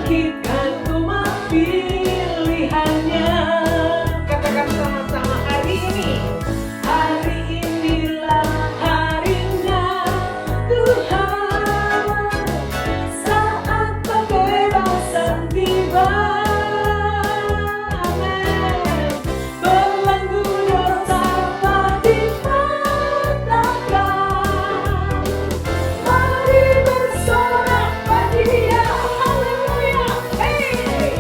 bangkitkan umat pilihannya. Katakan sama-sama, hari ini. Hari inilah harinya Tuhan, saat pembebasan tiba. Amin. Belenggu dosa telah dipatahkan. Mari bersorak pada Dia. Haleluya. Hey.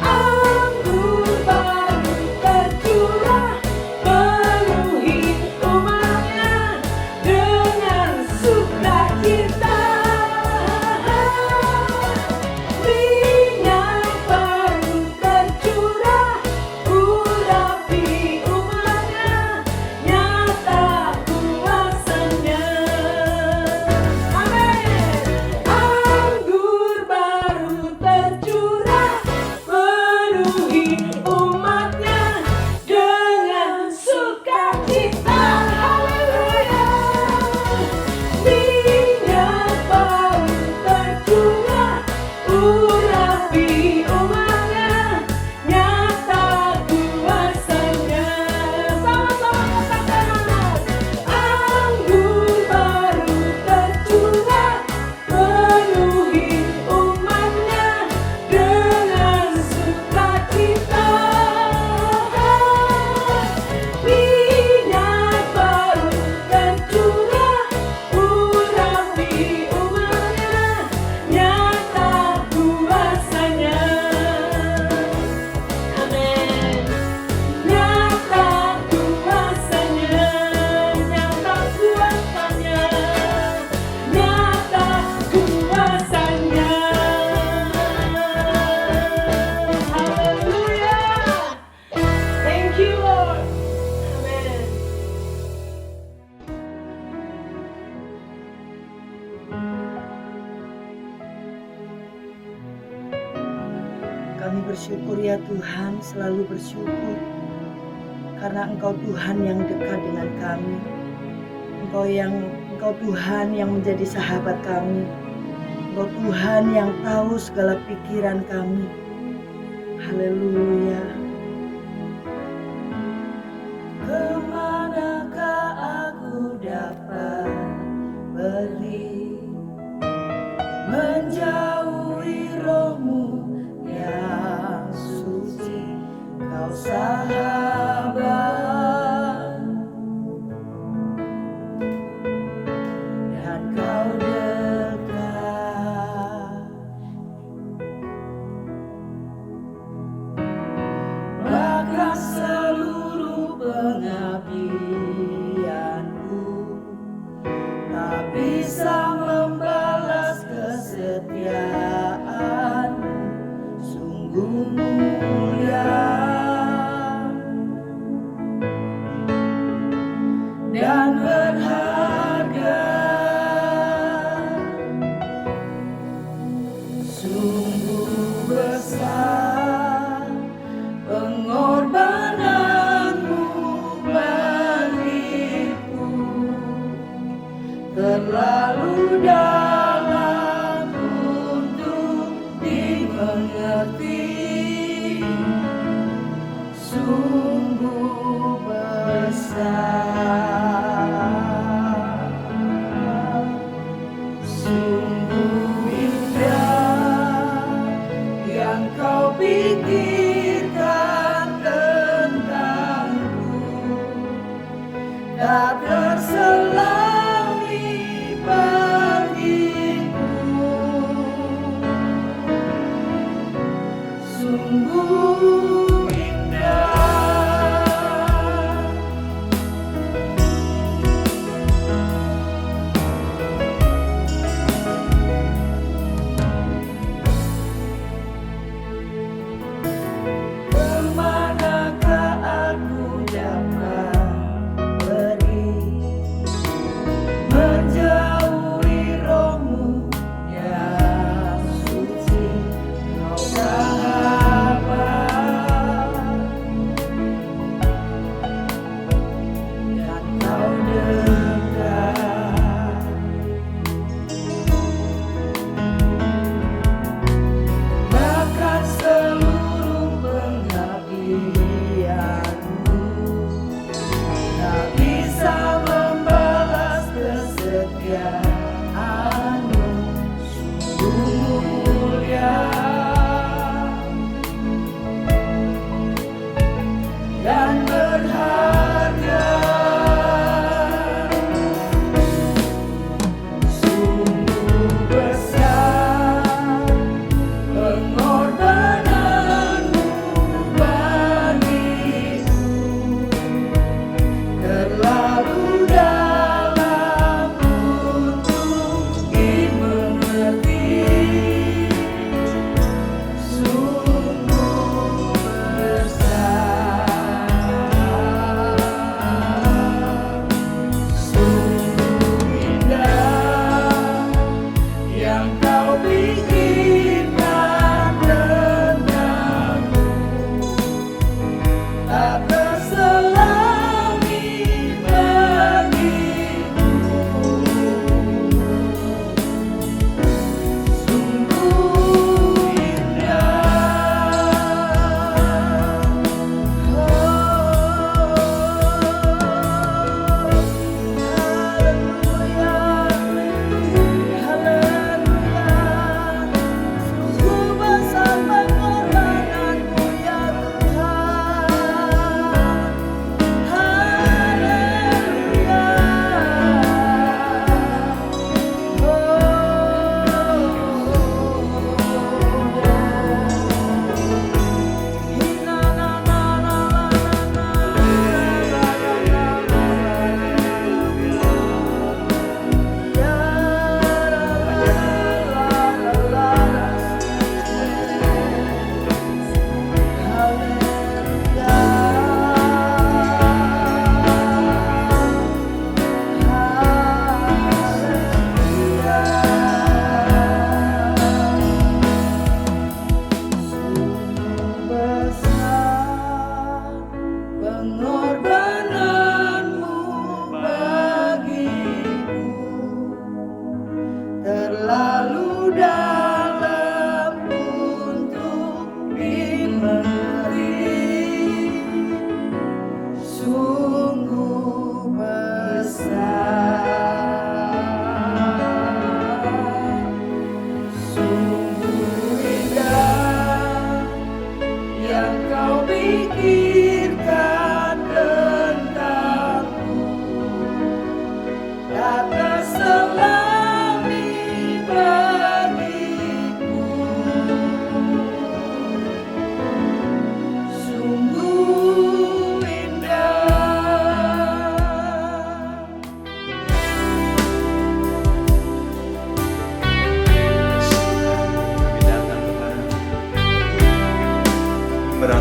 Anggur baru tercurah, penuhi umatnya dengan sukacita. Minyak baru tercurah, urapi umatnya, nyata kuasanya. Amin. Anggur baru tercurah, penuhi umatnya dengan sukacita. Haleluya. Minyak baru tercurah, urapi umatnya, nyata kuasanya. Sama-sama katakan. Anggur baru tercurah, penuhi umatnya dengan sukacita. Minyak baru tercurah, urapi umatnya, nyata kuasanya. Amin. Nyata kuasanya, nyata kuasanya, nyata kuasanya. Haleluya. Thank you, Lord. Amen. Kami bersyukur ya Tuhan, selalu bersyukur karena Engkau Tuhan yang dekat dengan kami. Engkau Tuhan yang menjadi sahabat kami. Engkau Tuhan yang tahu segala pikiran kami. Haleluya. Kemanakah aku dapat pergi, menjauhi roh-Mu yang suci, Kau sahabat dan Kau dekat. Bahkan seluruh pengabdianku tak bisa membalas kesetiaan-Mu, sungguh mulia dan berharga. Sungguh besar pengorbanan-Mu bagiku, terlalu dalam untuk dimengerti. Sungguh besar, sungguh indah yang Kau pikirkan tentangku, tak terselami bagiku. Sungguh indah. Kemanakah aku dapat pergi, menjauhi roh-Mu yang suci, Kau sahabat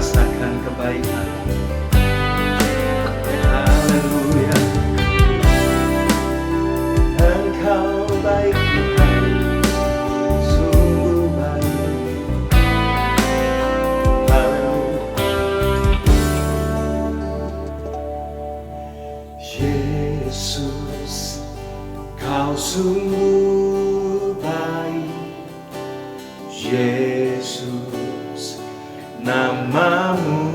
merasakan kebaikan. Haleluya. Engkau baik Tuhan, sungguh baik. Haleluya. Yesus, Kau sungguh baik. Yesus, namamu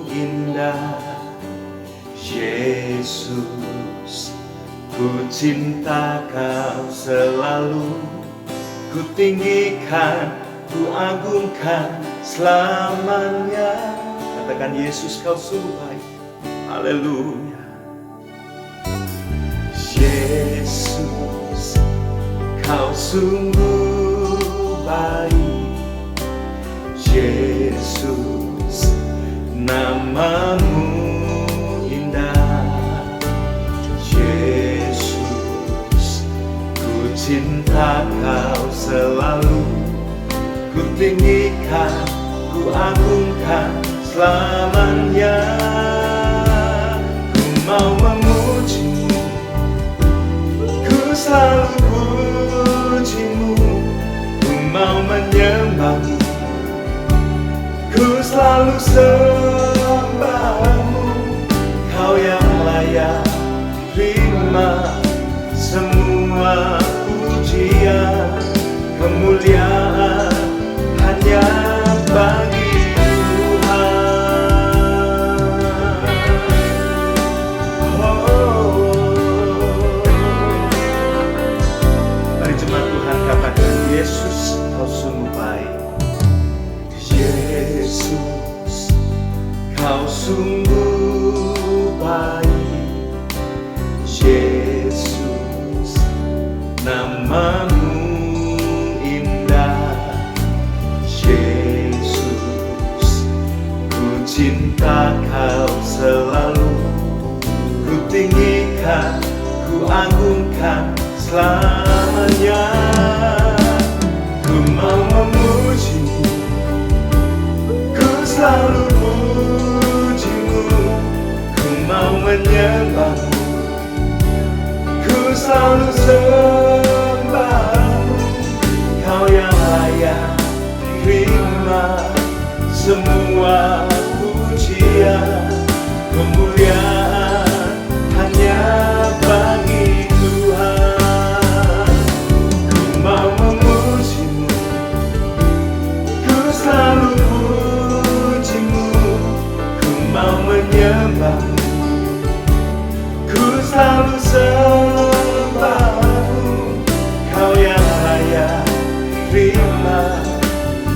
indah. Yesus, ku cinta Kau selalu. Ku tinggikan, ku agungkan selamanya. Katakan, Yesus, Kau sungguh baik. Haleluya. Yesus, Kau sungguh baik. Yesus, namamu indah. Yesus, ku cinta Kau selalu. Ku tinggikan, ku agungkan selamanya. Ku mau memuji-Mu, ku selalu puji-Mu. Ku mau menyembah-Mu, ku selalu sembah-Mu. Kau yang layak terima semua pujian. Kemuliaan hanya bagi Tuhan. Mari jemaat Tuhan katakan, Yesus, Kau sungguh baik. Yesus, Kau sungguh baik. Yesus, namamu indah. Yesus, ku cinta Kau selalu. Ku tinggikan, ku agungkan selamanya. Ku mau memuji-Mu, ku selalu puji-Mu. Ku mau menyembah-Mu, ku selalu sembah-Mu. Kau yang layak terima semua pujian. Kemuliaan hanya bagi Tuhan. Ku mau memuji-Mu, ku selalu puji-Mu. Ku mau menyembah-Mu, ku selalu sembah-Mu. Kau yang layak terima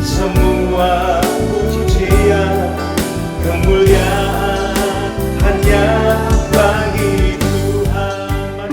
semua pujian. Kemuliaan hanya bagi Tuhan.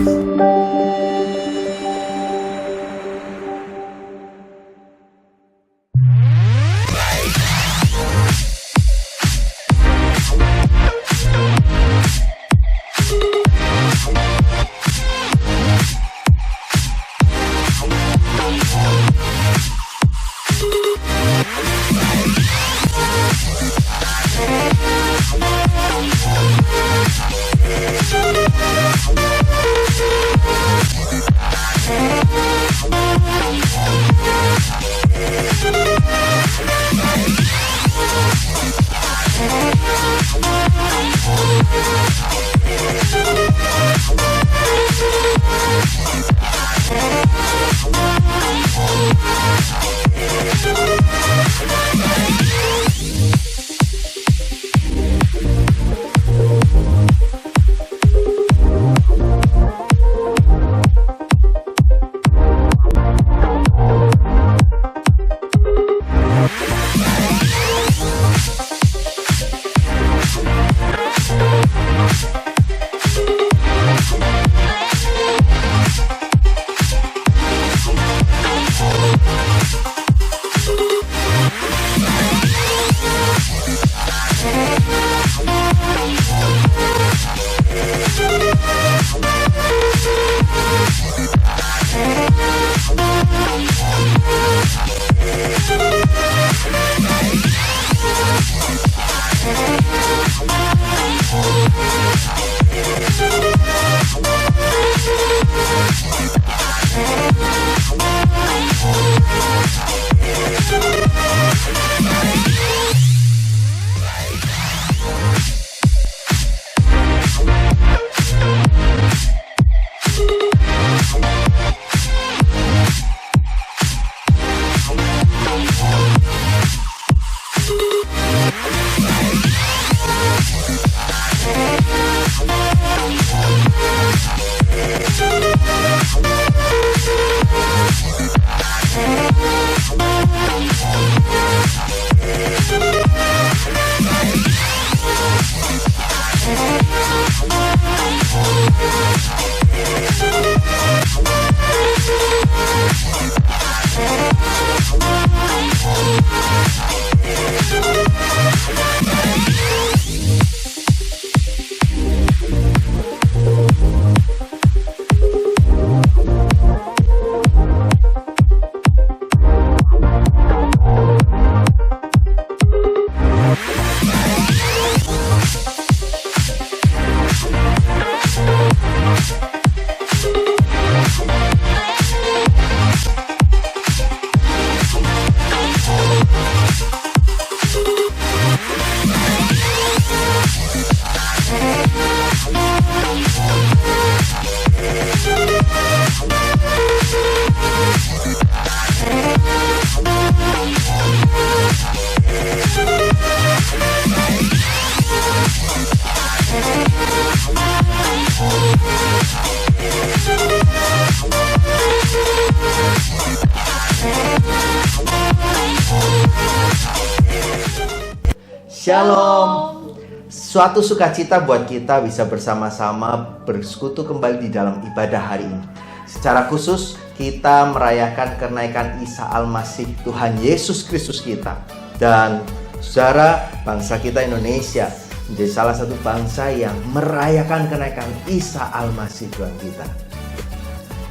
Shalom. Suatu sukacita buat kita bisa bersama-sama bersekutu kembali di dalam ibadah hari ini. Secara khusus kita merayakan kenaikan Isa Al-Masih Tuhan Yesus Kristus kita. Dan saudara, bangsa kita Indonesia menjadi salah satu bangsa yang merayakan kenaikan Isa Al-Masih Tuhan kita.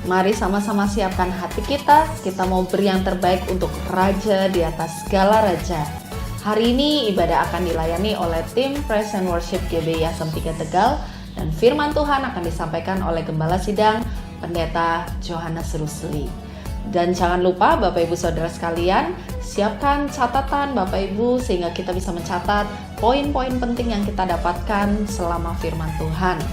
Mari sama-sama siapkan hati kita mau beri yang terbaik untuk Raja di atas segala raja. Hari ini ibadah akan dilayani oleh tim Praise and Worship GBI Asem 3 Tegal, dan firman Tuhan akan disampaikan oleh Gembala Sidang Pendeta Johannes Rusli. Dan jangan lupa Bapak Ibu Saudara sekalian, siapkan catatan Bapak Ibu sehingga kita bisa mencatat poin-poin penting yang kita dapatkan selama firman Tuhan.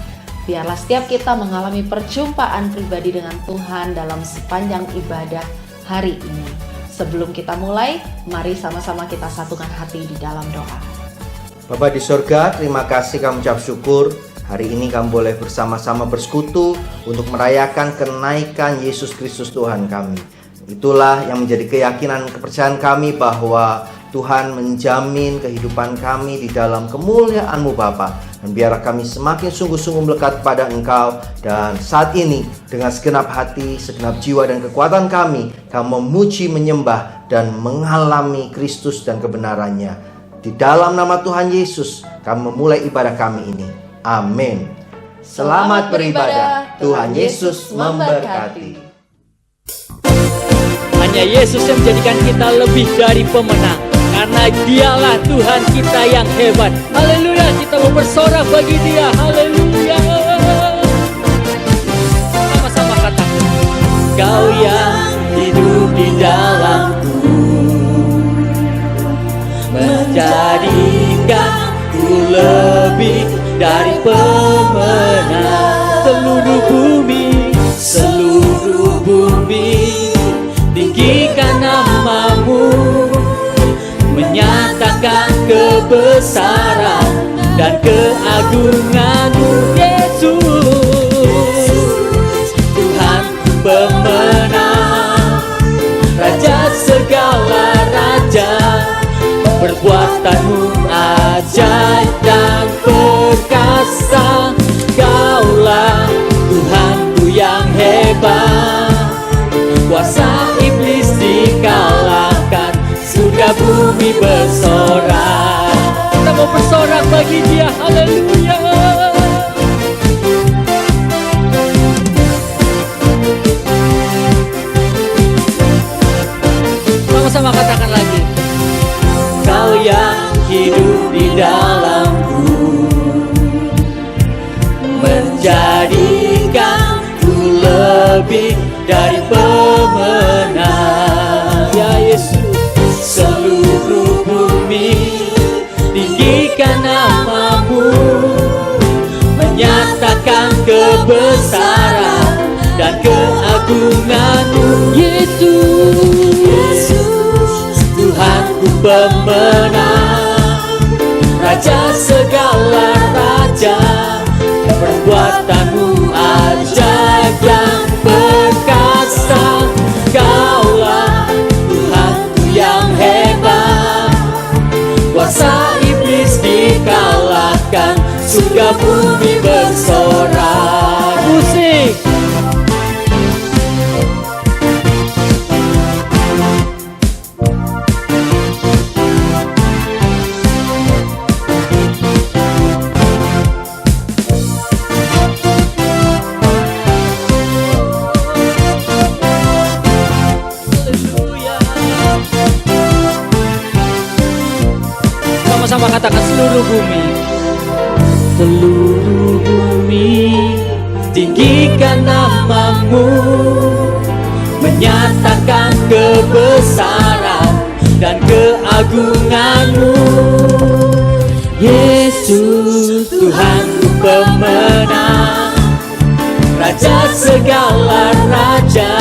Biarlah setiap kita mengalami perjumpaan pribadi dengan Tuhan dalam sepanjang ibadah hari ini. Sebelum kita mulai, mari sama-sama kita satukan hati di dalam doa. Bapa di sorga, terima kasih kami ucap syukur. Hari ini kami boleh bersama-sama bersekutu untuk merayakan kenaikan Yesus Kristus Tuhan kami. Itulah yang menjadi keyakinan kepercayaan kami bahwa Tuhan menjamin kehidupan kami di dalam kemuliaan-Mu Bapa. Dan biarlah kami semakin sungguh-sungguh melekat pada Engkau. Dan saat ini dengan segenap hati, segenap jiwa dan kekuatan kami memuji, menyembah dan mengalami Kristus dan kebenarannya. Di dalam nama Tuhan Yesus kami memulai ibadah kami ini. Amin. Selamat beribadah. Tuhan Yesus memberkati. Hanya Yesus yang menjadikan kita lebih dari pemenang, karena Dialah Tuhan kita yang hebat. Haleluya, kita mau bersorak bagi Dia. Haleluya. Sama-sama katakan, Kau yang hidup di dalamku, menjadikanku lebih dari pemenang. Seluruh bumi tinggikan nama-Mu, menyatakan kebesaran dan keagungan-Mu. Yesus, Tuhan pemenang, Raja segala raja. Perbuatan-Mu ajaib dan perkasa. Kaulah Tuhanku yang hebat, kuasa iblis dikalahkan, surga bumi bersorak. Kita mau bersorak bagi Dia. Haleluya. Sama-sama katakan lagi, Kau yang hidup di dalamku, menjadikanku lebih dari pemenang. Ya Yesus, seluruh bumi tinggikan nama-Mu, menyatakan kebesaran dan keagungan-Mu. Yesus, Tuhanku pemenang, Raja segala raja. Perbuatan-Mu ajaib dan perkasa. Kaulah Tuhanku yang hebat, kuasa iblis dikalahkan, surga bumi bersorak. Musik. Sama katakan, seluruh bumi tinggikan nama-Mu, menyatakan kebesaran dan keagungan-Mu. Yesus, Tuhanku pemenang, Raja segala raja.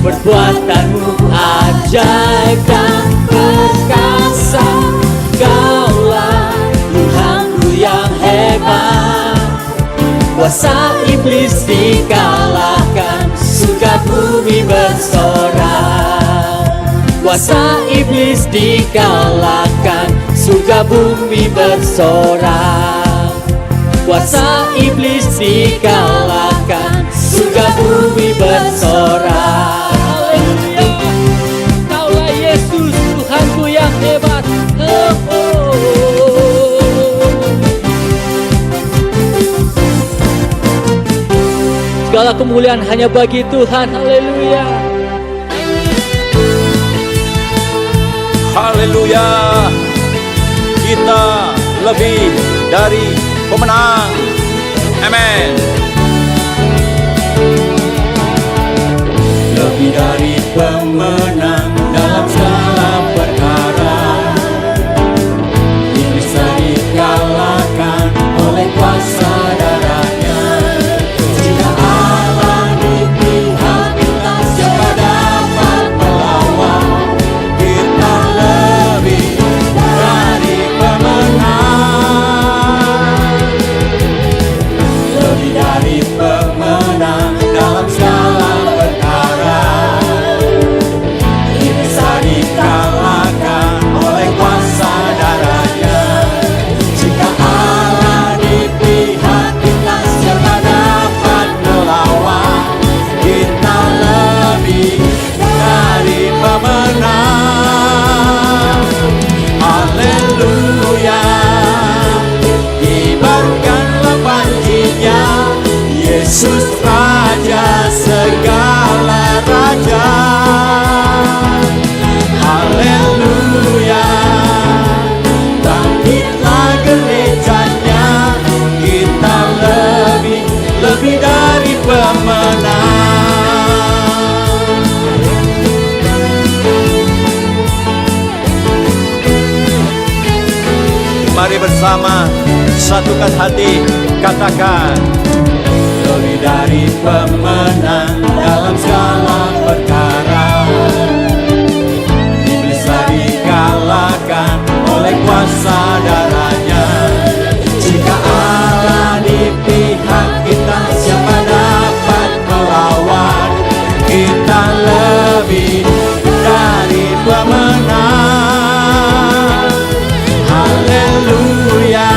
Perbuatan-Mu ajaib dan perkasa. Kaulah Tuhanku yang hebat, kuasa iblis dikalahkan, surga bumi bersorak. kuasa iblis dikalahkan, surga bumi bersorak. Kuasa iblis dikalahkan, surga bumi bersorak. Haleluya, Kaulah Yesus Tuhanku yang hebat. Segala kemuliaan hanya bagi Tuhan. Haleluya. Haleluya. Kita lebih dari pemenang. Amin. Lebih dari pemenang dalam segala perkara. Iblis dikalahkan oleh kuasa darahnya. Jika Allah di pihak kita, siapa dapat melawan? Kita lebih dari pemenang. Lebih dari pemenang dalam segala perkara. Iblis dikalahkan oleh kuasa darahnya. Jika Allah di pihak kita, siapa dapat melawan? Kita lebih dari pemenang. Haleluya. Kibarkanlah panjinya, Yesus Raja segala raja. Haleluya. Bangkitlah gerejanya, kita lebih dari pemenang. Mari bersama satukan hati, katakan lebih dari pemenang dalam segala perkara. Iblis dikalahkan oleh kuasa darahnya. Jika Allah di pihak kita, siapa dapat melawan? Kita lebih dari pemenang. Haleluya.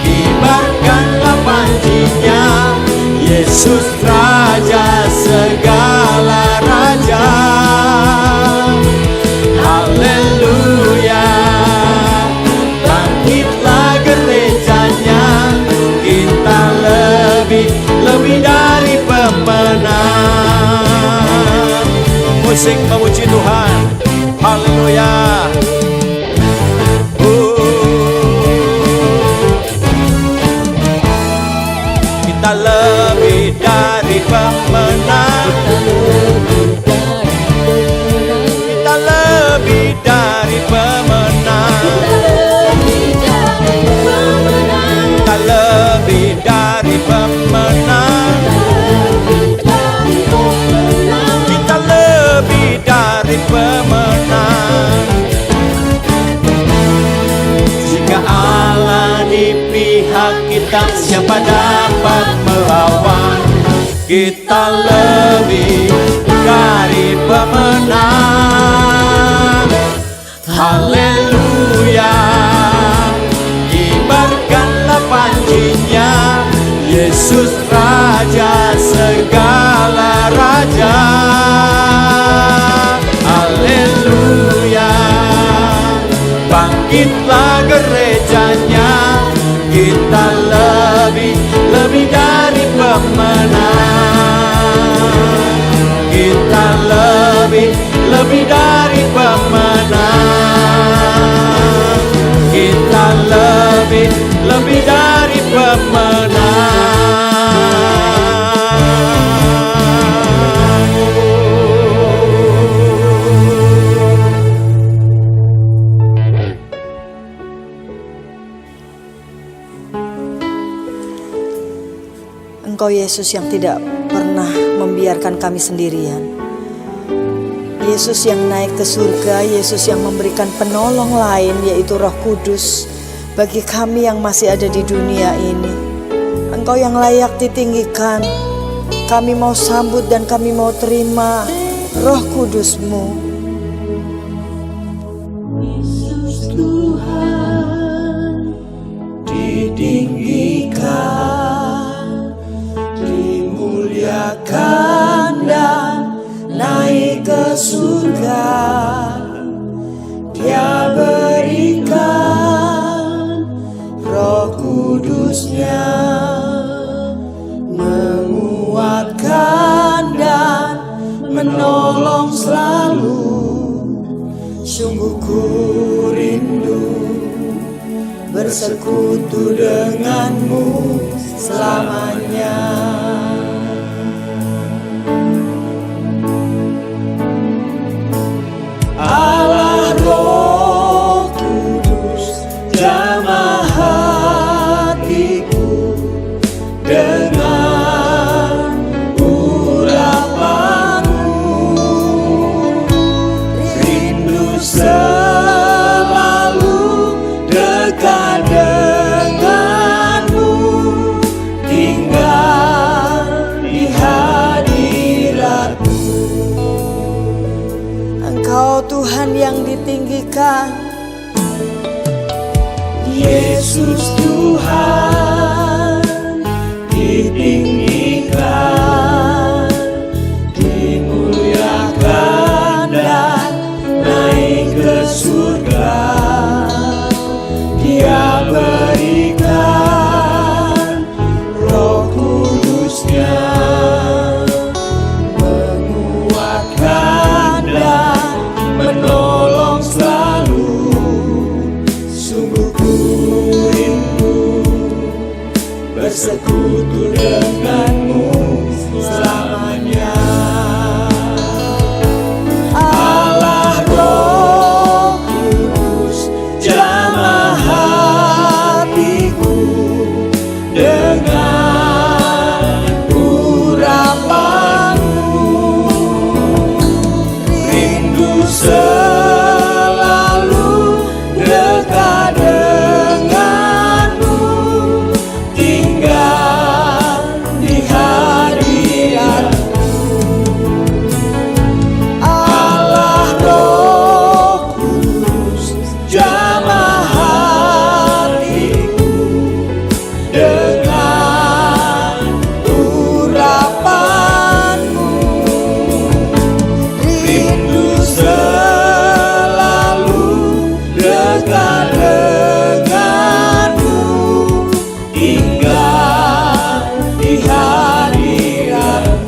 Kibarkanlah panjinya, Yesus Raja segala raja. Haleluya. Bangkitlah gerejanya, kita lebih dari pemenang. Musik memuji Tuhan. Haleluya. Kita lebih dari pemenang. Kita lebih dari pemenang. Kita lebih dari pemenang. Kita lebih dari pemenang. Jika Allah di pihak kita, siapa dapat melawan? Kita lebih dari pemenang. Haleluya. Kibarkanlah panjinya, Yesus Raja segala raja. Haleluya. Bangkitlah gerejanya, kita lebih dari pemenang. Kita lebih dari pemenang. Kita lebih dari Engkau Yesus yang tidak pernah membiarkan kami sendirian. Yesus yang naik ke surga, Yesus yang memberikan penolong lain, yaitu Roh Kudus bagi kami yang masih ada di dunia ini. Engkau yang layak ditinggikan. Kami mau sambut dan kami mau terima Roh Kudus-Mu. Sungguh ku rindu bersekutu denganmu selamanya. Allah Roh Kudus, jamah hatiku dengan urapanmu. Rindu selalu dekat denganmu, tinggal di hadiratmu. Engkau Tuhan yang ditinggikan, Yesus Tuhan ditinggikan, dimuliakan dan naik ke surga. Dia berikan Roh Kudusnya, menguatkan dan menolong selalu. Sungguh ku rindu bersekutu denganmu selamanya. Allah Roh Kudus, jamah hatiku dengan urapanmu. Rindu selalu dekat denganmu, tinggal di hadiratmu. Allah Roh Kudus, jamah hatiku dengan urapanmu. Rindu selalu dekat denganmu, tinggal di hadiratmu.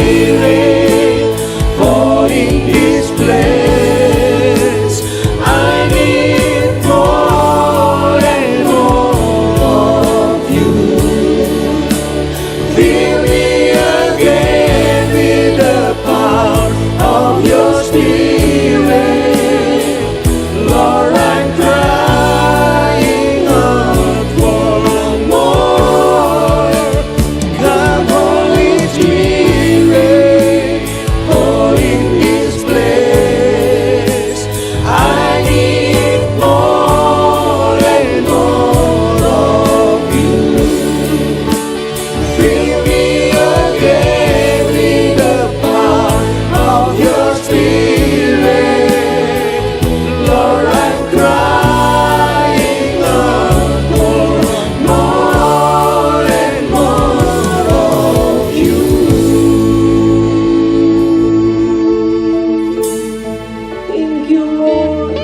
Spirit, fall in this place. I need more and more of you. Fill me again with the power of your Spirit. Lord, I'm crying out for more. Come, Holy Spirit, fall in this place. I need more and more of you. Fill me again with the power of your Spirit. Lord, I'm crying out for more and more of you. Thank you, Lord.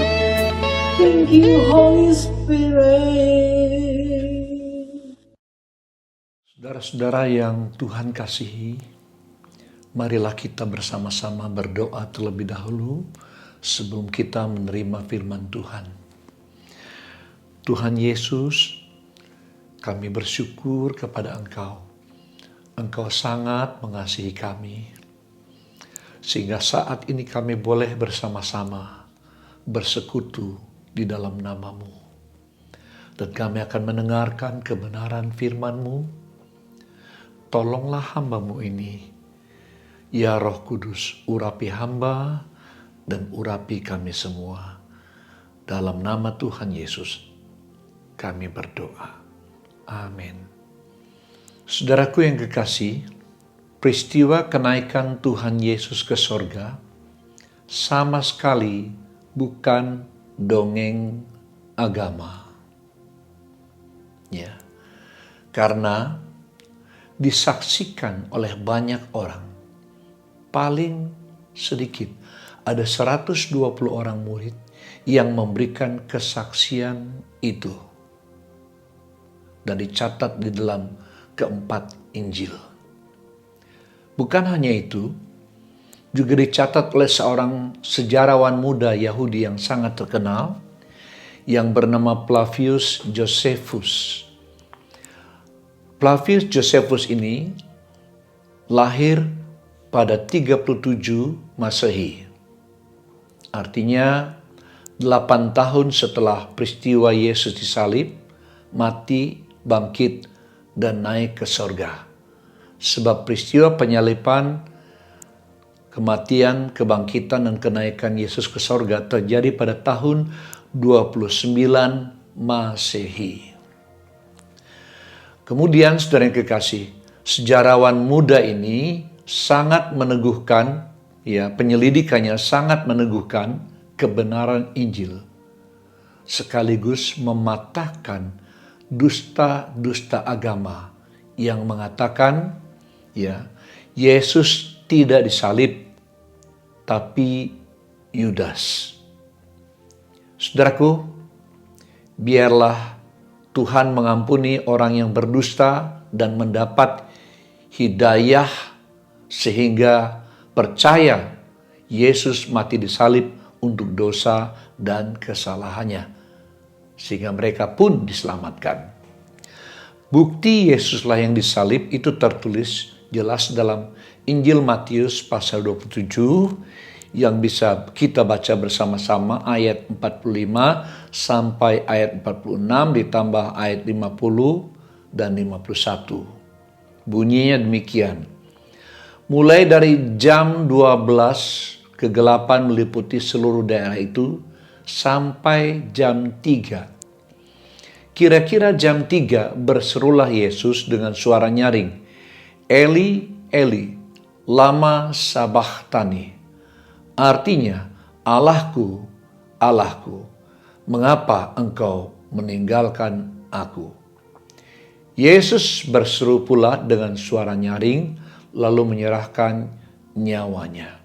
Thank you, Holy Spirit. Saudara-saudara yang Tuhan kasihi, marilah kita bersama-sama berdoa terlebih dahulu sebelum kita menerima firman Tuhan. Tuhan Yesus, kami bersyukur kepada Engkau Engkau sangat mengasihi kami, sehingga saat ini kami boleh bersama-sama bersekutu di dalam nama-Mu. Dan kami akan mendengarkan kebenaran firman-Mu. Tolonglah hamba-Mu ini. Ya Roh Kudus, urapi hamba dan urapi kami semua. Dalam nama Tuhan Yesus, kami berdoa. Amin. Saudaraku yang kekasih, peristiwa kenaikan Tuhan Yesus ke sorga sama sekali bukan dongeng agama. Ya, karena disaksikan oleh banyak orang, paling sedikit ada 120 orang murid yang memberikan kesaksian itu. Dan dicatat di dalam keempat Injil. Bukan hanya itu, juga dicatat oleh seorang sejarawan muda Yahudi yang sangat terkenal, yang bernama Flavius Josephus. Flavius Josephus ini lahir pada 37 Masehi. Artinya 8 tahun setelah peristiwa Yesus disalib, mati, bangkit, dan naik ke sorga. Sebab peristiwa penyaliban, kematian, kebangkitan, dan kenaikan Yesus ke sorga terjadi pada tahun 29 Masehi. Kemudian saudara yang kekasih, sejarawan muda ini sangat meneguhkan, penyelidikannya sangat meneguhkan kebenaran Injil, sekaligus mematahkan dusta-dusta agama yang mengatakan Yesus tidak disalib tapi Yudas. Saudaraku, biarlah Tuhan mengampuni orang yang berdusta dan mendapat hidayah sehingga percaya Yesus mati disalib untuk dosa dan kesalahannya, sehingga mereka pun diselamatkan. Bukti Yesuslah yang disalib itu tertulis jelas dalam Injil Matius pasal 27 yang bisa kita baca bersama-sama ayat 45 sampai ayat 46 ditambah ayat 50 dan 51. Bunyinya demikian. Mulai dari jam 12 kegelapan meliputi seluruh daerah itu sampai jam 3. Kira-kira jam 3 berserulah Yesus dengan suara nyaring, Eli, Eli, lama sabachthani. Artinya, Allahku, Allahku, mengapa engkau meninggalkan aku? Yesus berseru pula dengan suara nyaring, lalu menyerahkan nyawanya.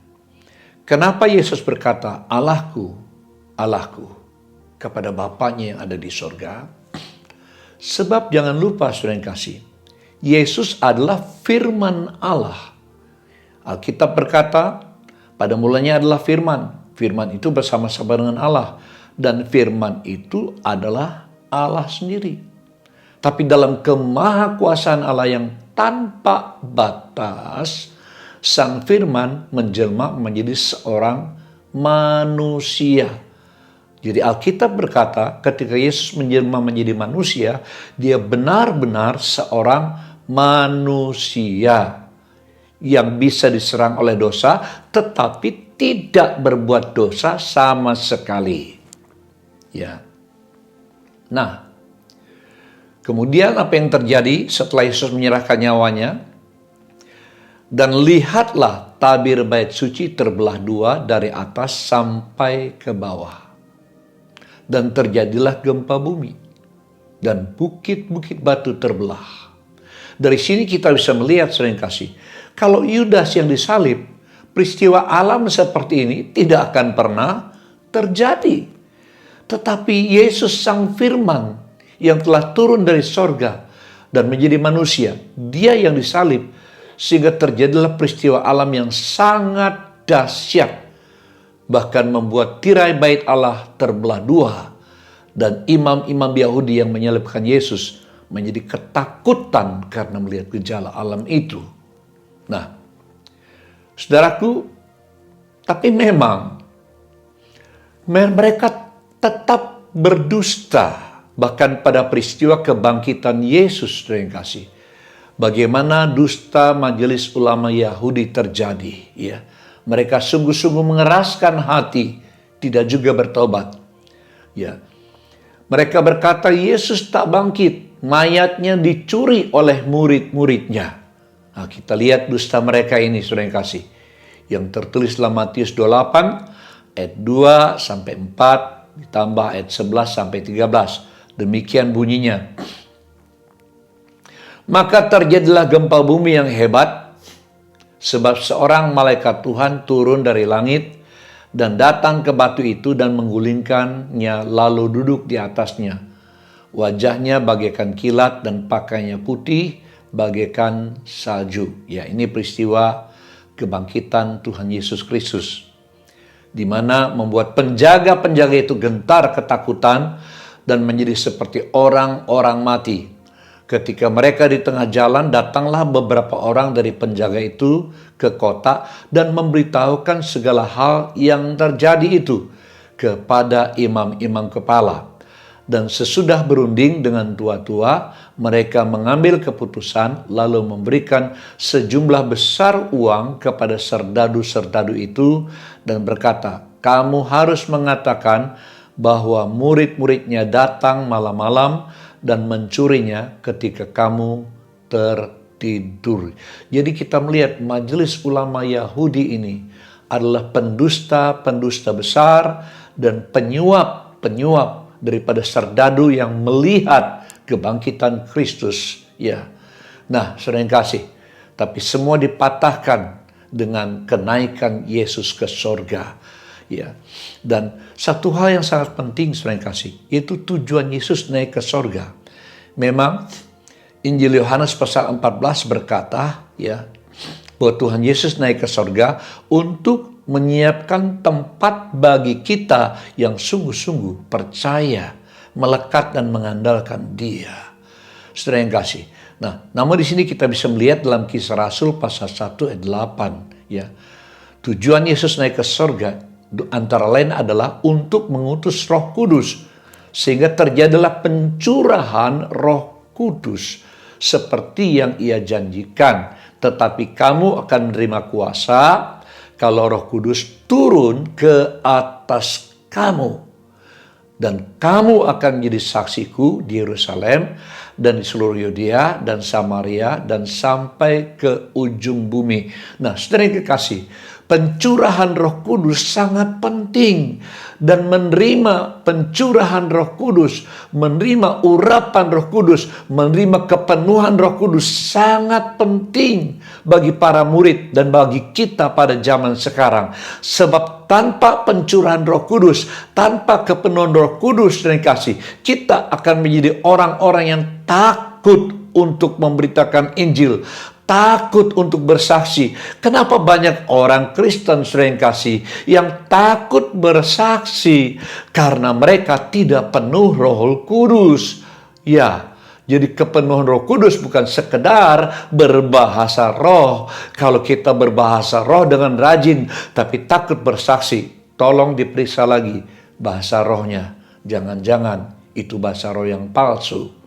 Kenapa Yesus berkata, Allahku, Allahku, kepada Bapaknya yang ada di sorga? Sebab jangan lupa saudara yang kasih, Yesus adalah firman Allah. Alkitab berkata, pada mulanya adalah firman. Firman itu bersama-sama dengan Allah. Dan firman itu adalah Allah sendiri. Tapi dalam kemahakuasaan Allah yang tanpa batas, sang firman menjelma menjadi seorang manusia. Jadi Alkitab berkata ketika Yesus menjelma menjadi manusia, dia benar-benar seorang manusia yang bisa diserang oleh dosa tetapi tidak berbuat dosa sama sekali. Ya. Nah, kemudian apa yang terjadi setelah Yesus menyerahkan nyawanya? Dan lihatlah tabir bait suci terbelah dua dari atas sampai ke bawah. Dan terjadilah gempa bumi. Dan bukit-bukit batu terbelah. Dari sini kita bisa melihat sering kasih. Kalau Yudas yang disalib, peristiwa alam seperti ini tidak akan pernah terjadi. Tetapi Yesus sang firman yang telah turun dari sorga dan menjadi manusia, dia yang disalib, sehingga terjadilah peristiwa alam yang sangat dahsyat. Bahkan membuat tirai bait Allah terbelah dua. Dan imam-imam Yahudi yang menyalibkan Yesus menjadi ketakutan karena melihat gejala alam itu. Nah, saudaraku, tapi memang mereka tetap berdusta. Bahkan pada peristiwa kebangkitan Yesus, saudara yang kasih, bagaimana dusta majelis ulama Yahudi terjadi, ya. Mereka sungguh-sungguh mengeraskan hati, tidak juga bertobat. Ya. Mereka berkata Yesus tak bangkit, mayatnya dicuri oleh murid-muridnya. Nah, kita lihat dusta mereka ini, saudara yang kasih, yang tertulis dalam Matius 28 ayat 2 sampai 4 ditambah ayat 11 sampai 13. Demikian bunyinya. Maka terjadilah gempa bumi yang hebat, sebab seorang malaikat Tuhan turun dari langit dan datang ke batu itu dan menggulingkannya, lalu duduk di atasnya. Wajahnya bagaikan kilat dan pakaiannya putih bagaikan salju. Ya, ini peristiwa kebangkitan Tuhan Yesus Kristus, di mana membuat penjaga-penjaga itu gentar ketakutan dan menjadi seperti orang-orang mati. Ketika mereka di tengah jalan, datanglah beberapa orang dari penjaga itu ke kota dan memberitahukan segala hal yang terjadi itu kepada imam-imam kepala. Dan sesudah berunding dengan tua-tua, mereka mengambil keputusan lalu memberikan sejumlah besar uang kepada serdadu-serdadu itu dan berkata, "Kamu harus mengatakan bahwa murid-muridnya datang malam-malam dan mencurinya ketika kamu tertidur." Jadi kita melihat majelis ulama Yahudi ini adalah pendusta-pendusta besar dan penyuap-penyuap daripada serdadu yang melihat kebangkitan Kristus. Ya. Nah, saudara yang kasih, tapi semua dipatahkan dengan kenaikan Yesus ke sorga. Ya. Dan satu hal yang sangat penting, saudara yang kasih, yaitu tujuan Yesus naik ke sorga. Memang Injil Yohanes pasal 14 berkata, ya, bahwa Tuhan Yesus naik ke sorga untuk menyiapkan tempat bagi kita yang sungguh-sungguh percaya, melekat dan mengandalkan Dia. Saudara yang kasih. Nah, namun di sini kita bisa melihat dalam Kisah Rasul pasal 1 ayat 8, ya. Tujuan Yesus naik ke sorga antara lain adalah untuk mengutus Roh Kudus, sehingga terjadilah pencurahan Roh Kudus seperti yang Ia janjikan. Tetapi kamu akan menerima kuasa kalau Roh Kudus turun ke atas kamu, dan kamu akan menjadi saksiku di Yerusalem dan di seluruh Yudea dan Samaria dan sampai ke ujung bumi. Nah, saudara yang kekasih, pencurahan Roh Kudus sangat penting, dan menerima pencurahan Roh Kudus, menerima urapan Roh Kudus, menerima kepenuhan Roh Kudus sangat penting bagi para murid dan bagi kita pada zaman sekarang. Sebab tanpa pencurahan Roh Kudus, tanpa kepenuhan Roh Kudus dan kasih, kita akan menjadi orang-orang yang takut untuk memberitakan Injil, takut untuk bersaksi. Kenapa banyak orang Kristen sering kasih yang takut bersaksi? Karena mereka tidak penuh Roh Kudus. Ya, jadi kepenuhan Roh Kudus bukan sekedar berbahasa roh. Kalau kita berbahasa roh dengan rajin tapi takut bersaksi, tolong diperiksa lagi bahasa rohnya. Jangan-jangan itu bahasa roh yang palsu.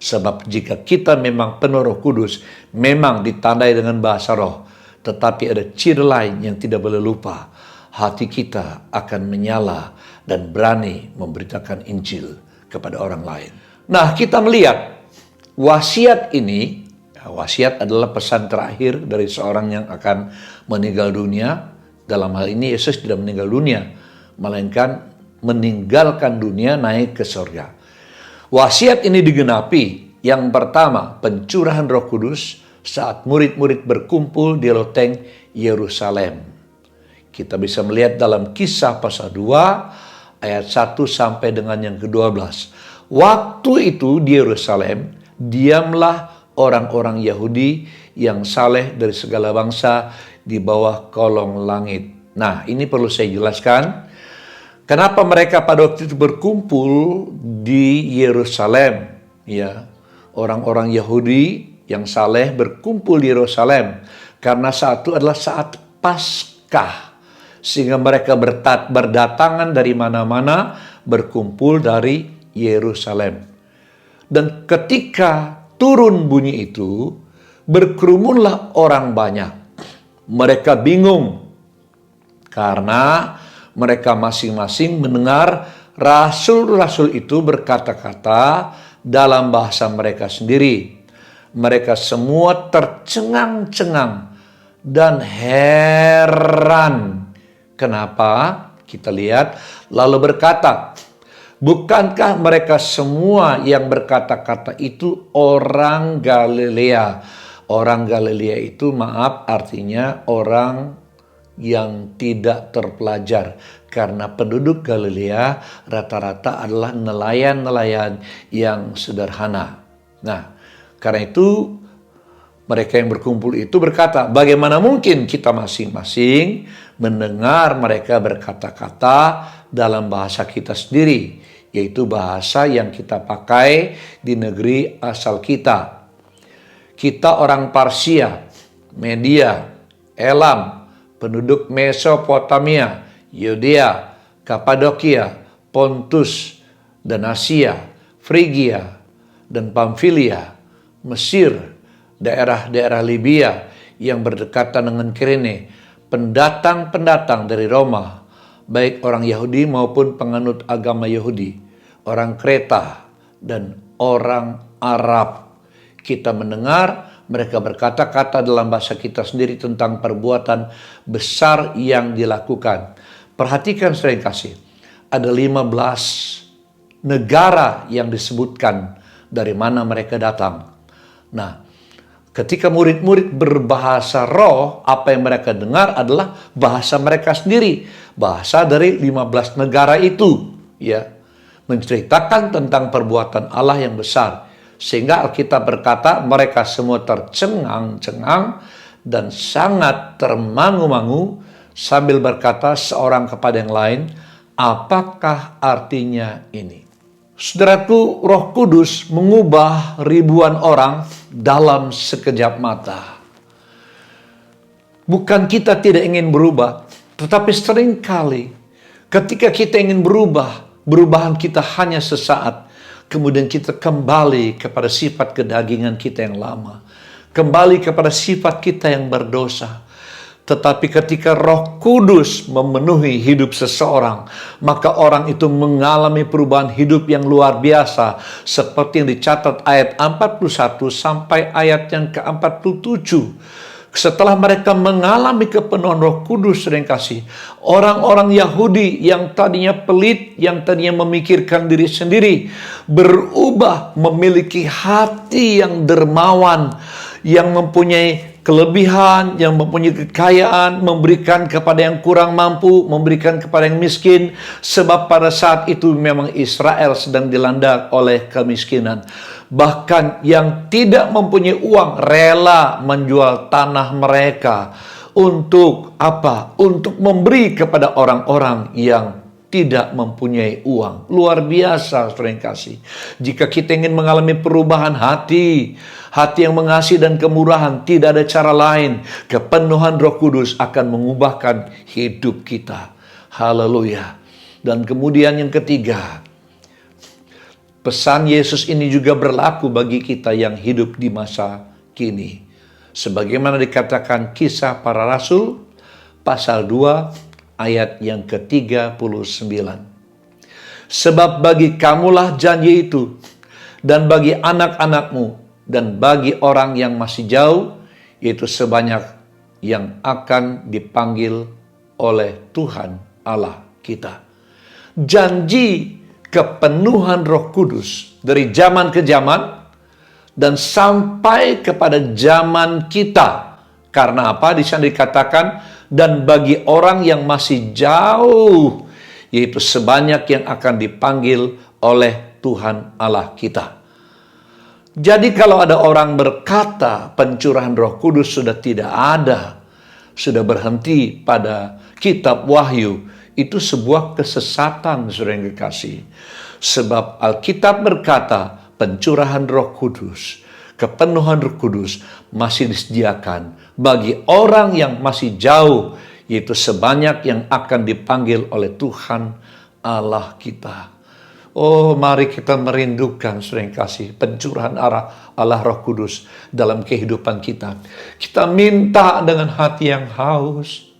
Sebab jika kita memang penuh Roh Kudus, memang ditandai dengan bahasa roh, tetapi ada ciri lain yang tidak boleh lupa. Hati kita akan menyala dan berani memberitakan Injil kepada orang lain. Nah, kita melihat wasiat ini, wasiat adalah pesan terakhir dari seorang yang akan meninggal dunia. Dalam hal ini Yesus tidak meninggal dunia, melainkan meninggalkan dunia naik ke surga. Wasiat ini digenapi. Yang pertama, pencurahan Roh Kudus saat murid-murid berkumpul di loteng Yerusalem. Kita bisa melihat dalam Kisah pasal 2 ayat 1 sampai dengan yang ke-12. Waktu itu di Yerusalem diamlah orang-orang Yahudi yang saleh dari segala bangsa di bawah kolong langit. Nah, ini perlu saya jelaskan. Kenapa mereka pada waktu itu berkumpul di Yerusalem? Ya, orang-orang Yahudi yang saleh berkumpul di Yerusalem karena saat itu adalah saat Paskah, sehingga mereka berdatangan dari mana-mana berkumpul dari Yerusalem. Dan ketika turun bunyi itu, berkerumunlah orang banyak. Mereka bingung karena mereka masing-masing mendengar rasul-rasul itu berkata-kata dalam bahasa mereka sendiri. Mereka semua tercengang-cengang dan heran. Kenapa? Kita lihat, lalu berkata, bukankah mereka semua yang berkata-kata itu orang Galilea? Orang Galilea itu, maaf, artinya orang yang tidak terpelajar. Karena penduduk Galilea rata-rata adalah nelayan-nelayan yang sederhana. Nah, karena itu mereka yang berkumpul itu berkata, bagaimana mungkin kita masing-masing mendengar mereka berkata-kata dalam bahasa kita sendiri, yaitu bahasa yang kita pakai di negeri asal kita. Kita orang Parsia, Media, Elam, penduduk Mesopotamia, Yudea, Kapadokia, Pontus, dan Asia, Frigia, dan Pamfilia, Mesir, daerah-daerah Libya yang berdekatan dengan Kirene, pendatang-pendatang dari Roma, baik orang Yahudi maupun penganut agama Yahudi, orang Kreta, dan orang Arab. Kita mendengar mereka berkata-kata dalam bahasa kita sendiri tentang perbuatan besar yang dilakukan. Perhatikan saudara yang kasih, ada 15 negara yang disebutkan dari mana mereka datang. Nah, ketika murid-murid berbahasa roh, apa yang mereka dengar adalah bahasa mereka sendiri. Bahasa dari 15 negara itu, ya, menceritakan tentang perbuatan Allah yang besar. Sehingga Alkitab berkata mereka semua tercengang-cengang dan sangat termangu-mangu sambil berkata seorang kepada yang lain, apakah artinya ini? Saudaraku, Roh Kudus mengubah ribuan orang dalam sekejap mata. Bukan kita tidak ingin berubah, tetapi seringkali ketika kita ingin berubah, perubahan kita hanya sesaat. Kemudian kita kembali kepada sifat kedagingan kita yang lama. Kembali kepada sifat kita yang berdosa. Tetapi ketika Roh Kudus memenuhi hidup seseorang, maka orang itu mengalami perubahan hidup yang luar biasa. Seperti yang dicatat ayat 41 sampai ayat yang ke-47. Setelah mereka mengalami kepenuhan Roh Kudus, sering kasih, orang-orang Yahudi yang tadinya pelit, yang tadinya memikirkan diri sendiri, berubah memiliki hati yang dermawan, yang mempunyai kelebihan, yang mempunyai kekayaan, memberikan kepada yang kurang mampu, memberikan kepada yang miskin, sebab pada saat itu memang Israel sedang dilanda oleh kemiskinan. Bahkan yang tidak mempunyai uang rela menjual tanah mereka untuk apa? Untuk memberi kepada orang-orang yang tidak mempunyai uang. Luar biasa, saudara yang kasih. Jika kita ingin mengalami perubahan hati, hati yang mengasihi dan kemurahan, tidak ada cara lain. Kepenuhan Roh Kudus akan mengubahkan hidup kita. Haleluya. Dan kemudian yang ketiga, pesan Yesus ini juga berlaku bagi kita yang hidup di masa kini. Sebagaimana dikatakan Kisah Para Rasul, pasal 2, ayat yang ke-39. Sebab bagi kamulah janji itu, dan bagi anak-anakmu, dan bagi orang yang masih jauh, yaitu sebanyak yang akan dipanggil oleh Tuhan Allah kita. Janji kepenuhan Roh Kudus dari zaman ke zaman dan sampai kepada zaman kita. Karena apa? Di sana dikatakan, dan bagi orang yang masih jauh, yaitu sebanyak yang akan dipanggil oleh Tuhan Allah kita. Jadi kalau ada orang berkata pencurahan Roh Kudus sudah tidak ada, sudah berhenti pada kitab Wahyu, itu sebuah kesesatan, saudara yang kekasih. Sebab Alkitab berkata pencurahan Roh Kudus, kepenuhan Roh Kudus masih disediakan bagi orang yang masih jauh, yaitu sebanyak yang akan dipanggil oleh Tuhan Allah kita. Oh, mari kita merindukan sering kasih pencurahan Allah Roh Kudus dalam kehidupan kita. Kita minta dengan hati yang haus,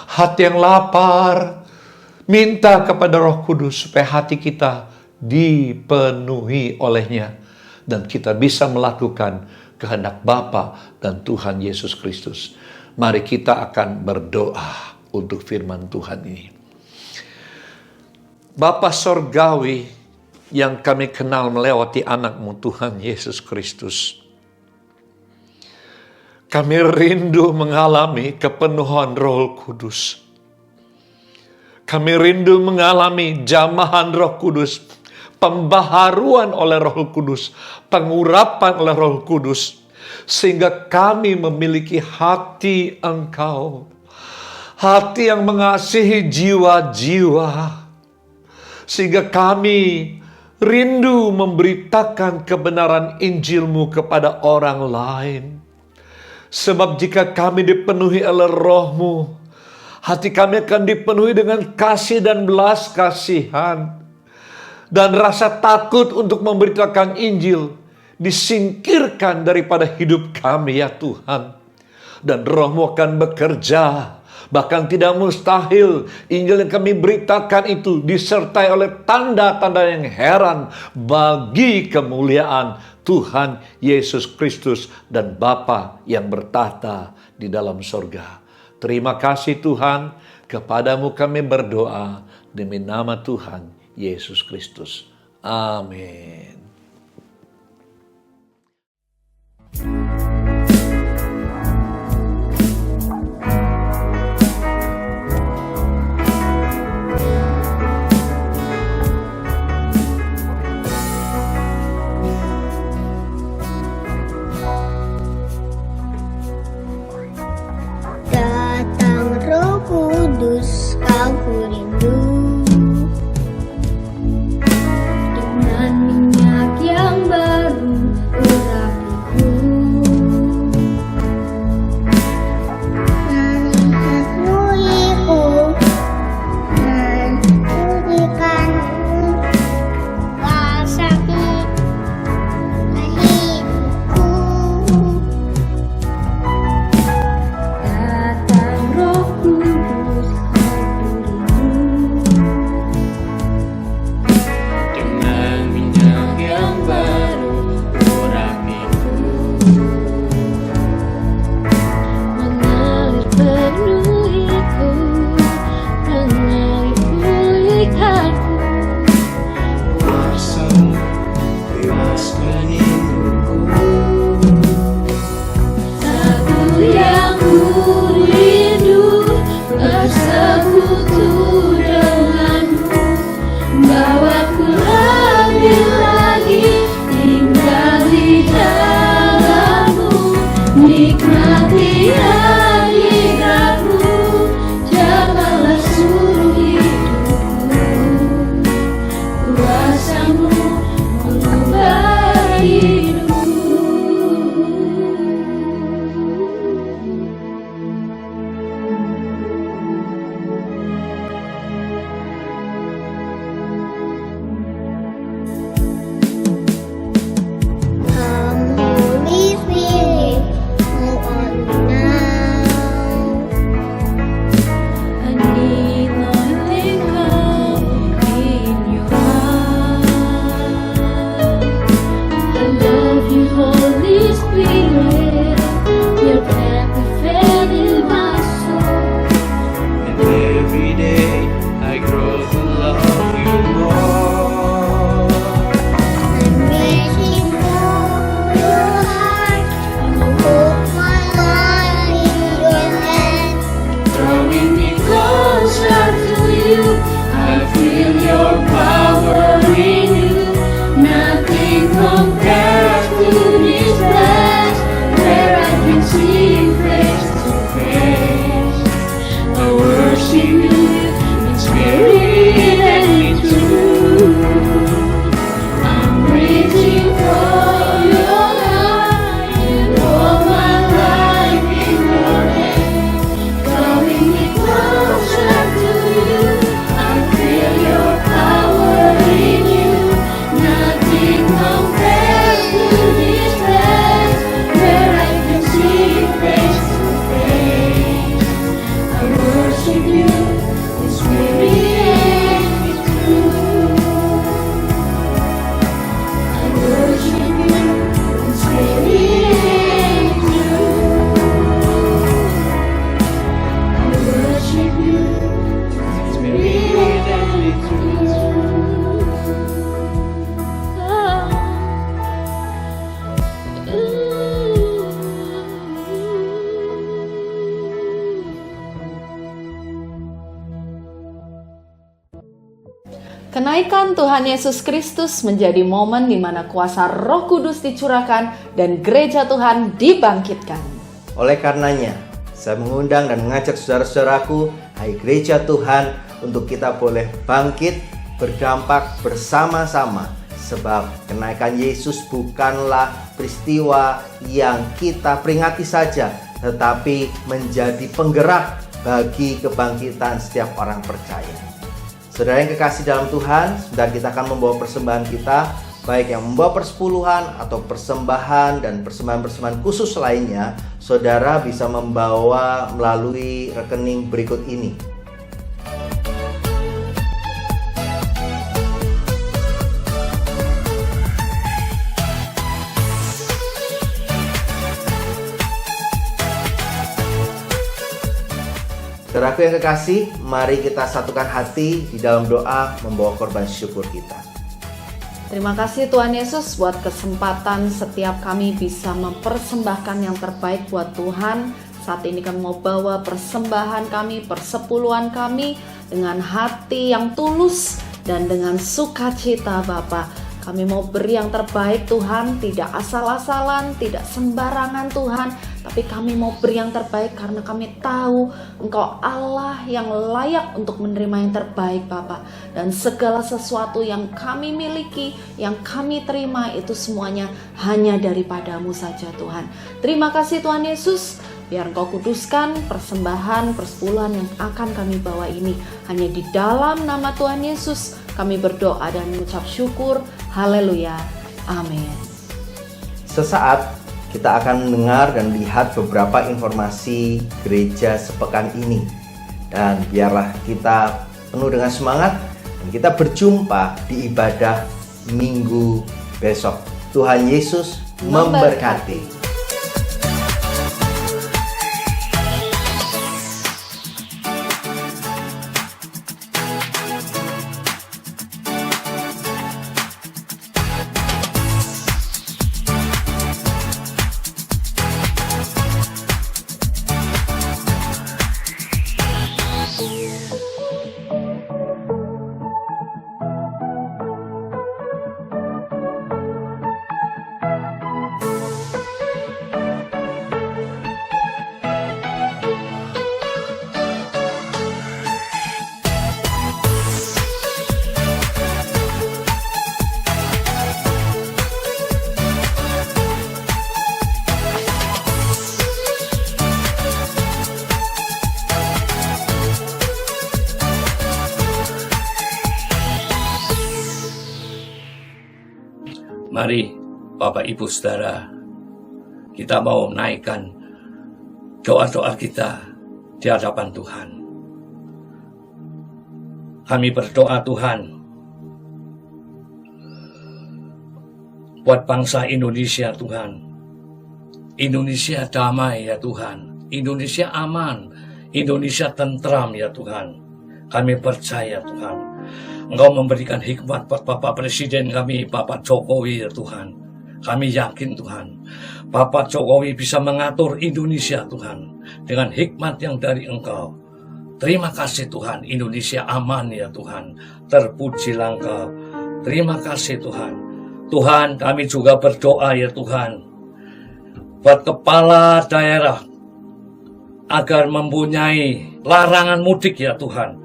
hati yang lapar, minta kepada Roh Kudus supaya hati kita dipenuhi olehnya dan kita bisa melakukan kehendak Bapa dan Tuhan Yesus Kristus. Mari kita akan berdoa untuk firman Tuhan ini. Bapa Sorgawi yang kami kenal melewati anak-Mu Tuhan Yesus Kristus. Kami rindu mengalami kepenuhan Roh Kudus. Kami rindu mengalami jamahan Roh Kudus, pembaharuan oleh Roh Kudus, pengurapan oleh Roh Kudus, sehingga kami memiliki hati Engkau, hati yang mengasihi jiwa-jiwa, sehingga kami rindu memberitakan kebenaran Injil-Mu kepada orang lain. Sebab jika kami dipenuhi oleh Roh-Mu, hati kami akan dipenuhi dengan kasih dan belas kasihan. Dan rasa takut untuk memberitakan Injil disingkirkan daripada hidup kami ya Tuhan. Dan Roh-Mu akan bekerja. Bahkan tidak mustahil Injil yang kami beritakan itu disertai oleh tanda-tanda yang heran bagi kemuliaan Tuhan Yesus Kristus dan Bapa yang bertahta di dalam sorga. Terima kasih Tuhan, kepadamu kami berdoa demi nama Tuhan Yesus Kristus. Amin. Datang Roh Kudus, aku rindu dengan minyak yang baru urapiku. Melihat muliku dan berikanmu kuasamu hidupku. Datang Roh Kudus, aku rindu Kenaikan Tuhan Yesus Kristus menjadi momen di mana kuasa Roh Kudus dicurahkan dan gereja Tuhan dibangkitkan. Oleh karenanya, saya mengundang dan mengajak saudara-saudaraku, hai gereja Tuhan, untuk kita boleh bangkit, berdampak bersama-sama. Sebab kenaikan Yesus bukanlah peristiwa yang kita peringati saja, tetapi menjadi penggerak bagi kebangkitan setiap orang percaya. Saudara yang kekasih dalam Tuhan, sebentar kita akan membawa persembahan kita, baik yang membawa persepuluhan atau persembahan dan persembahan-persembahan khusus lainnya, saudara bisa membawa melalui rekening berikut ini. Saudaraku yang kekasih, mari kita satukan hati di dalam doa membawa korban syukur kita. Terima kasih Tuhan Yesus buat kesempatan setiap kami bisa mempersembahkan yang terbaik buat Tuhan. Saat ini kami mau bawa persembahan kami, persepuluhan kami dengan hati yang tulus dan dengan sukacita Bapa. Kami mau beri yang terbaik Tuhan, tidak asal-asalan, tidak sembarangan Tuhan, tapi kami mau beri yang terbaik karena kami tahu Engkau Allah yang layak untuk menerima yang terbaik Bapa. Dan segala sesuatu yang kami miliki, yang kami terima itu semuanya hanya daripada-Mu saja Tuhan. Terima kasih Tuhan Yesus, biar Engkau kuduskan persembahan, persepuluhan yang akan kami bawa ini. Hanya di dalam nama Tuhan Yesus kami berdoa dan mengucap syukur. Haleluya. Amin. Sesaat kita akan mendengar dan lihat beberapa informasi gereja sepekan ini. Dan biarlah kita penuh dengan semangat dan kita berjumpa di ibadah minggu besok. Tuhan Yesus memberkati. Mari Bapak Ibu Saudara, kita mau naikkan doa-doa kita di hadapan Tuhan. Kami berdoa Tuhan buat bangsa Indonesia Tuhan. Indonesia damai ya Tuhan, Indonesia aman, Indonesia tentram ya Tuhan. Kami percaya Tuhan, Engkau memberikan hikmat buat Bapak Presiden kami, Bapak Jokowi ya Tuhan. Kami yakin Tuhan, Bapak Jokowi bisa mengatur Indonesia Tuhan dengan hikmat yang dari Engkau. Terima kasih Tuhan, Indonesia aman ya Tuhan. Terpujilah Engkau. Terima kasih Tuhan. Tuhan, kami juga berdoa ya Tuhan, buat kepala daerah agar mempunyai larangan mudik ya Tuhan,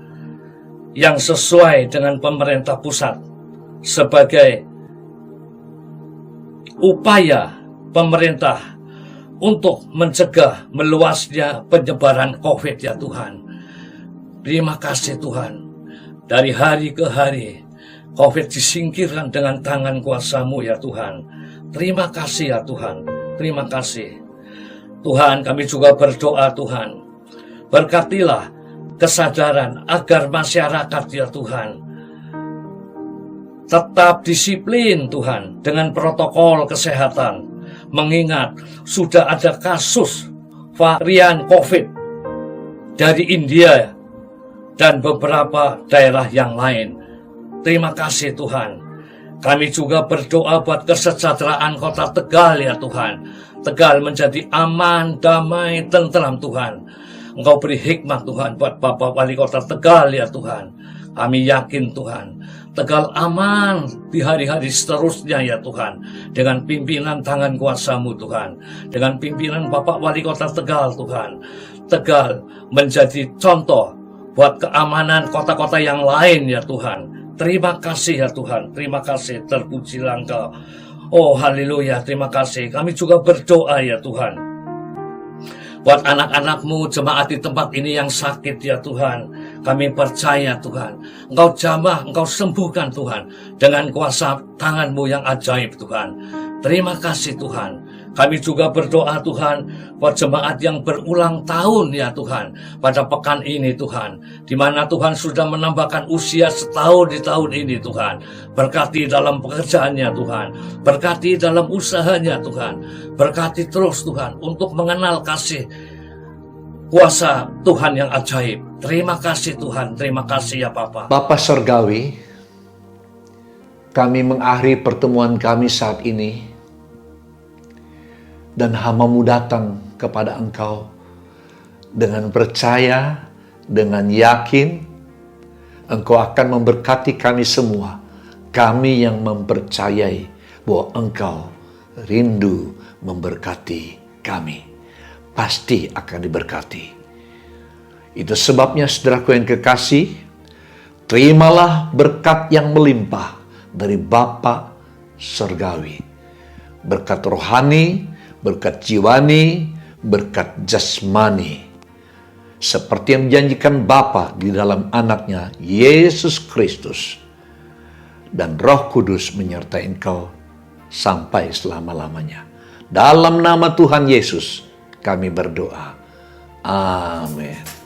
yang sesuai dengan pemerintah pusat sebagai upaya pemerintah untuk mencegah meluasnya penyebaran COVID ya Tuhan. Terima kasih Tuhan, dari hari ke hari COVID disingkirkan dengan tangan kuasa-Mu ya Tuhan. Terima kasih ya Tuhan, terima kasih. Tuhan, kami juga berdoa Tuhan, berkatilah kesadaran agar masyarakat ya Tuhan tetap disiplin Tuhan dengan protokol kesehatan, mengingat sudah ada kasus varian COVID dari India dan beberapa daerah yang lain. Terima kasih Tuhan. Kami juga berdoa buat kesejahteraan kota Tegal ya Tuhan. Tegal menjadi aman, damai, tentram Tuhan. Engkau beri hikmat Tuhan buat Bapak Wali Kota Tegal ya Tuhan. Kami yakin Tuhan, Tegal aman di hari-hari seterusnya ya Tuhan. Dengan pimpinan tangan kuasa-Mu Tuhan. Dengan pimpinan Bapak Wali Kota Tegal Tuhan. Tegal menjadi contoh buat keamanan kota-kota yang lain ya Tuhan. Terima kasih ya Tuhan. Terima kasih, terpujilah Engkau. Oh haleluya, terima kasih. Kami juga berdoa ya Tuhan. Buat anak-anak-Mu jemaat di tempat ini yang sakit ya Tuhan. Kami percaya Tuhan, Engkau jamah, Engkau sembuhkan Tuhan. Dengan kuasa tangan-Mu yang ajaib Tuhan. Terima kasih Tuhan. Kami juga berdoa Tuhan buat jemaat yang berulang tahun ya Tuhan. Pada pekan ini Tuhan. Di mana Tuhan sudah menambahkan usia setahun di tahun ini Tuhan. Berkati dalam pekerjaannya Tuhan. Berkati dalam usahanya Tuhan. Berkati terus Tuhan untuk mengenal kasih kuasa Tuhan yang ajaib. Terima kasih Tuhan. Terima kasih ya Bapa. Bapa Surgawi, kami mengakhiri pertemuan kami saat ini. Dan hamba-Mu datang kepada Engkau dengan percaya, dengan yakin, Engkau akan memberkati kami semua. Kami yang mempercayai bahwa Engkau rindu memberkati kami. Pasti akan diberkati. Itu sebabnya saudaraku yang kekasih, terimalah berkat yang melimpah dari Bapa Surgawi. Berkat rohani, berkat jiwani, berkat jasmani. Seperti yang dijanjikan Bapa di dalam anaknya, Yesus Kristus. Dan Roh Kudus menyertai engkau sampai selama-lamanya. Dalam nama Tuhan Yesus, kami berdoa. Amin.